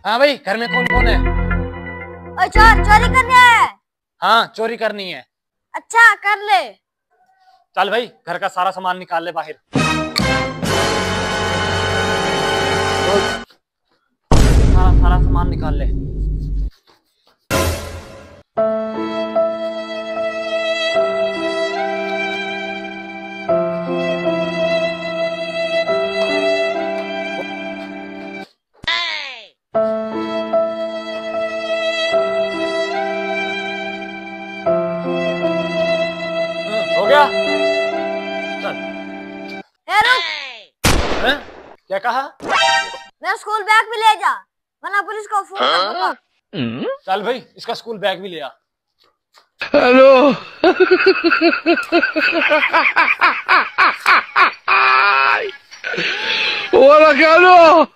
हाँ भाई, घर में कौन कौन है? चोरी करनी है। हाँ, चोरी करनी है। अच्छा कर ले। चल भाई, घर का सारा सामान निकाल ले बाहर। सारा सारा सामान निकाल ले। हो गया। चल। रुक। हैं? क्या कहा? मेरा स्कूल बैग भी ले जा, वरना पुलिस को फोन कर दूंगा। चल भाई, इसका स्कूल बैग भी ले आ। हेलो। Hola, Carlos.